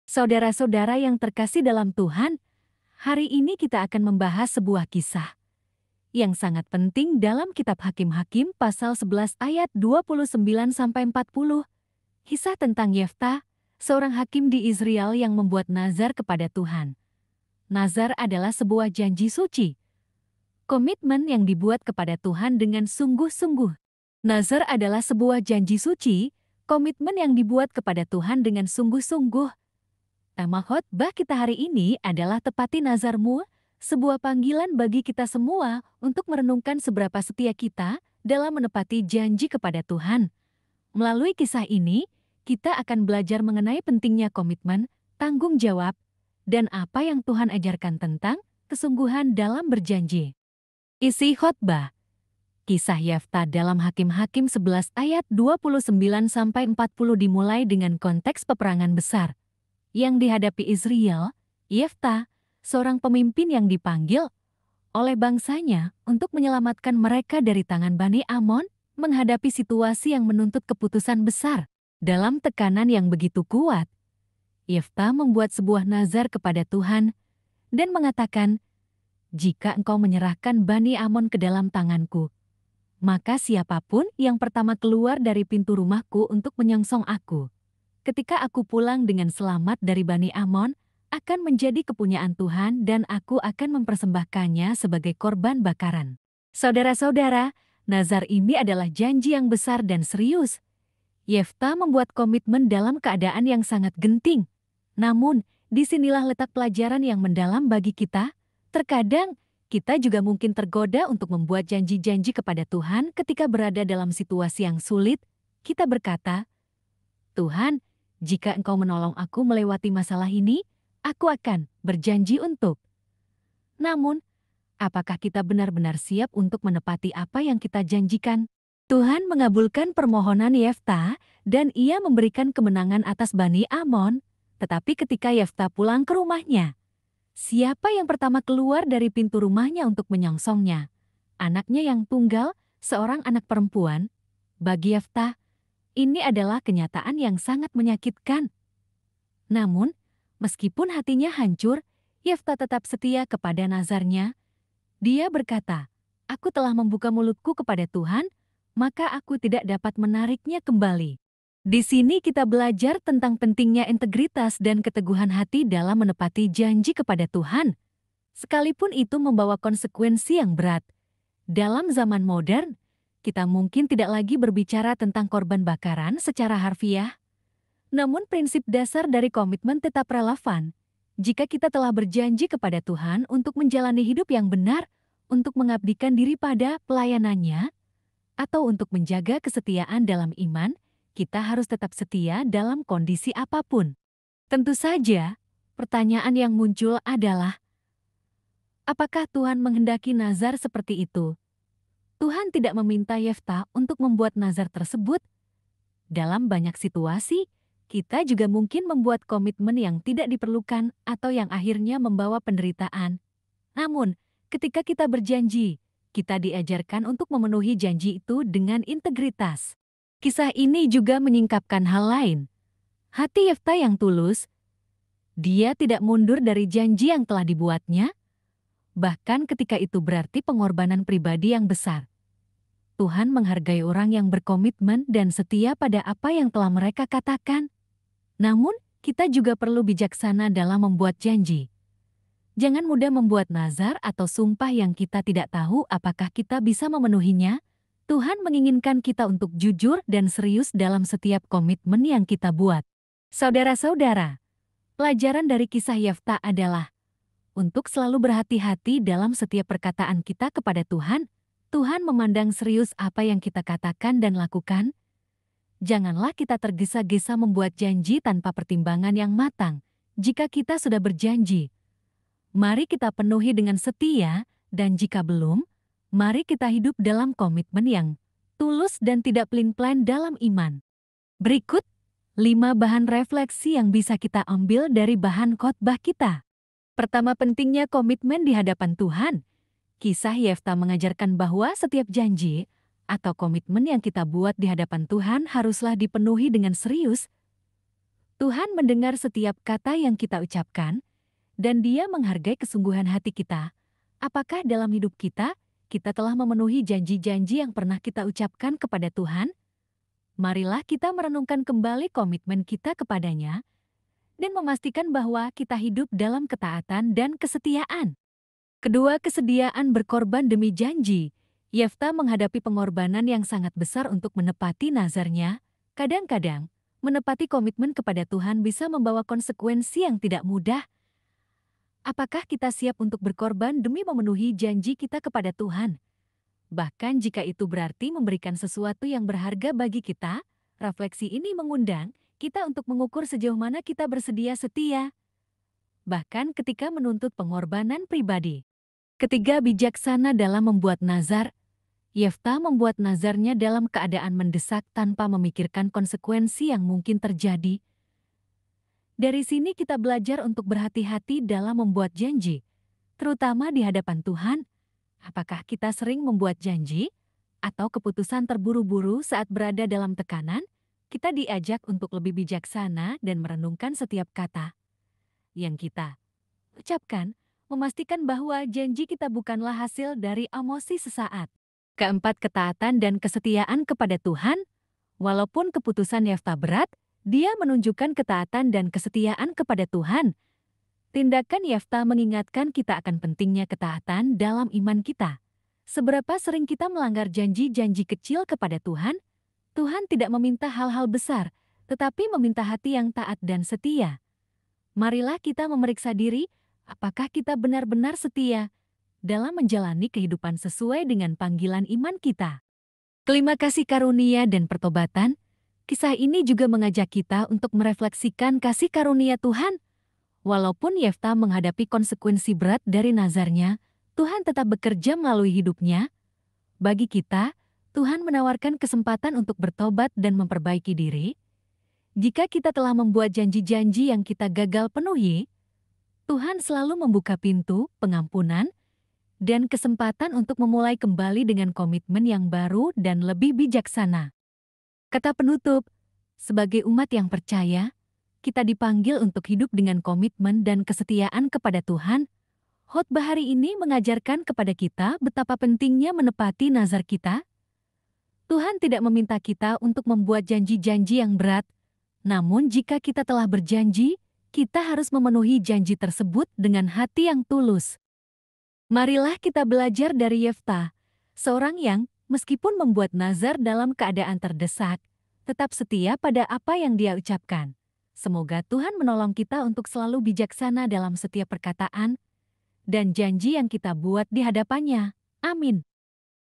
Saudara-saudara yang terkasih dalam Tuhan, hari ini kita akan membahas sebuah kisah yang sangat penting dalam kitab Hakim-Hakim pasal 11 ayat 29-40. Kisah tentang Yefta, seorang hakim di Israel yang membuat nazar kepada Tuhan. Nazar adalah sebuah janji suci, komitmen yang dibuat kepada Tuhan dengan sungguh-sungguh. Nazar adalah sebuah janji suci, komitmen yang dibuat kepada Tuhan dengan sungguh-sungguh. Tema khotbah kita hari ini adalah Tepati Nazarmu, sebuah panggilan bagi kita semua untuk merenungkan seberapa setia kita dalam menepati janji kepada Tuhan. Melalui kisah ini, kita akan belajar mengenai pentingnya komitmen, tanggung jawab, dan apa yang Tuhan ajarkan tentang kesungguhan dalam berjanji. Isi khotbah. Kisah Yefta dalam Hakim-Hakim 11 ayat 29-40 dimulai dengan konteks peperangan besar yang dihadapi Israel. Yefta, seorang pemimpin yang dipanggil oleh bangsanya untuk menyelamatkan mereka dari tangan Bani Amon, menghadapi situasi yang menuntut keputusan besar. Dalam tekanan yang begitu kuat, Yefta membuat sebuah nazar kepada Tuhan dan mengatakan, "Jika engkau menyerahkan Bani Amon ke dalam tanganku, maka siapapun yang pertama keluar dari pintu rumahku untuk menyongsong aku, ketika aku pulang dengan selamat dari Bani Amon, akan menjadi kepunyaan Tuhan dan aku akan mempersembahkannya sebagai korban bakaran." Saudara-saudara, nazar ini adalah janji yang besar dan serius. Yefta membuat komitmen dalam keadaan yang sangat genting. Namun, disinilah letak pelajaran yang mendalam bagi kita. Terkadang, kita juga mungkin tergoda untuk membuat janji-janji kepada Tuhan ketika berada dalam situasi yang sulit. Kita berkata, "Tuhan, jika Engkau menolong aku melewati masalah ini, aku akan berjanji untuk." Namun, apakah kita benar-benar siap untuk menepati apa yang kita janjikan? Tuhan mengabulkan permohonan Yefta dan ia memberikan kemenangan atas Bani Amon. Tetapi ketika Yefta pulang ke rumahnya, siapa yang pertama keluar dari pintu rumahnya untuk menyongsongnya? Anaknya yang tunggal, seorang anak perempuan. Bagi Yefta, ini adalah kenyataan yang sangat menyakitkan. Namun, meskipun hatinya hancur, Yefta tetap setia kepada nazarnya. Dia berkata, "Aku telah membuka mulutku kepada Tuhan, maka aku tidak dapat menariknya kembali." Di sini kita belajar tentang pentingnya integritas dan keteguhan hati dalam menepati janji kepada Tuhan, sekalipun itu membawa konsekuensi yang berat. Dalam zaman modern, kita mungkin tidak lagi berbicara tentang korban bakaran secara harfiah, namun prinsip dasar dari komitmen tetap relevan. Jika kita telah berjanji kepada Tuhan untuk menjalani hidup yang benar, untuk mengabdikan diri pada pelayanannya, atau untuk menjaga kesetiaan dalam iman, kita harus tetap setia dalam kondisi apapun. Tentu saja, pertanyaan yang muncul adalah, apakah Tuhan menghendaki nazar seperti itu? Tuhan tidak meminta Yefta untuk membuat nazar tersebut. Dalam banyak situasi, kita juga mungkin membuat komitmen yang tidak diperlukan atau yang akhirnya membawa penderitaan. Namun, ketika kita berjanji, kita diajarkan untuk memenuhi janji itu dengan integritas. Kisah ini juga menyingkapkan hal lain. Hati Yefta yang tulus, dia tidak mundur dari janji yang telah dibuatnya, bahkan ketika itu berarti pengorbanan pribadi yang besar. Tuhan menghargai orang yang berkomitmen dan setia pada apa yang telah mereka katakan. Namun, kita juga perlu bijaksana dalam membuat janji. Jangan mudah membuat nazar atau sumpah yang kita tidak tahu apakah kita bisa memenuhinya. Tuhan menginginkan kita untuk jujur dan serius dalam setiap komitmen yang kita buat. Saudara-saudara, pelajaran dari kisah Yefta adalah untuk selalu berhati-hati dalam setiap perkataan kita kepada Tuhan. Tuhan memandang serius apa yang kita katakan dan lakukan. Janganlah kita tergesa-gesa membuat janji tanpa pertimbangan yang matang. Jika kita sudah berjanji, mari kita penuhi dengan setia, dan jika belum, mari kita hidup dalam komitmen yang tulus dan tidak pelin-pelan dalam iman. Berikut 5 bahan refleksi yang bisa kita ambil dari bahan khotbah kita. Pertama, pentingnya komitmen di hadapan Tuhan. Kisah Yefta mengajarkan bahwa setiap janji atau komitmen yang kita buat di hadapan Tuhan haruslah dipenuhi dengan serius. Tuhan mendengar setiap kata yang kita ucapkan, dan Dia menghargai kesungguhan hati kita. Apakah dalam hidup kita telah memenuhi janji-janji yang pernah kita ucapkan kepada Tuhan? Marilah kita merenungkan kembali komitmen kita kepadanya dan memastikan bahwa kita hidup dalam ketaatan dan kesetiaan. Kedua, kesediaan berkorban demi janji. Yefta menghadapi pengorbanan yang sangat besar untuk menepati nazarnya. Kadang-kadang, menepati komitmen kepada Tuhan bisa membawa konsekuensi yang tidak mudah. Apakah kita siap untuk berkorban demi memenuhi janji kita kepada Tuhan? Bahkan jika itu berarti memberikan sesuatu yang berharga bagi kita, refleksi ini mengundang kita untuk mengukur sejauh mana kita bersedia setia. Bahkan ketika menuntut pengorbanan pribadi. Ketiga, bijaksana dalam membuat nazar. Yefta membuat nazarnya dalam keadaan mendesak tanpa memikirkan konsekuensi yang mungkin terjadi. Dari sini kita belajar untuk berhati-hati dalam membuat janji, terutama di hadapan Tuhan. Apakah kita sering membuat janji atau keputusan terburu-buru saat berada dalam tekanan? Kita diajak untuk lebih bijaksana dan merenungkan setiap kata yang kita ucapkan, memastikan bahwa janji kita bukanlah hasil dari emosi sesaat. Keempat, ketaatan dan kesetiaan kepada Tuhan. Walaupun keputusan Yefta berat, dia menunjukkan ketaatan dan kesetiaan kepada Tuhan. Tindakan Yefta mengingatkan kita akan pentingnya ketaatan dalam iman kita. Seberapa sering kita melanggar janji-janji kecil kepada Tuhan? Tuhan tidak meminta hal-hal besar, tetapi meminta hati yang taat dan setia. Marilah kita memeriksa diri, apakah kita benar-benar setia dalam menjalani kehidupan sesuai dengan panggilan iman kita. Kelima, kasih karunia dan pertobatan. Kisah ini juga mengajak kita untuk merefleksikan kasih karunia Tuhan. Walaupun Yefta menghadapi konsekuensi berat dari nazarnya, Tuhan tetap bekerja melalui hidupnya. Bagi kita, Tuhan menawarkan kesempatan untuk bertobat dan memperbaiki diri. Jika kita telah membuat janji-janji yang kita gagal penuhi, Tuhan selalu membuka pintu pengampunan dan kesempatan untuk memulai kembali dengan komitmen yang baru dan lebih bijaksana. Kata penutup, sebagai umat yang percaya, kita dipanggil untuk hidup dengan komitmen dan kesetiaan kepada Tuhan. Khotbah hari ini mengajarkan kepada kita betapa pentingnya menepati nazar kita. Tuhan tidak meminta kita untuk membuat janji-janji yang berat, namun jika kita telah berjanji, kita harus memenuhi janji tersebut dengan hati yang tulus. Marilah kita belajar dari Yefta, seorang yang, meskipun membuat nazar dalam keadaan terdesak, tetap setia pada apa yang dia ucapkan. Semoga Tuhan menolong kita untuk selalu bijaksana dalam setiap perkataan dan janji yang kita buat di hadapannya. Amin.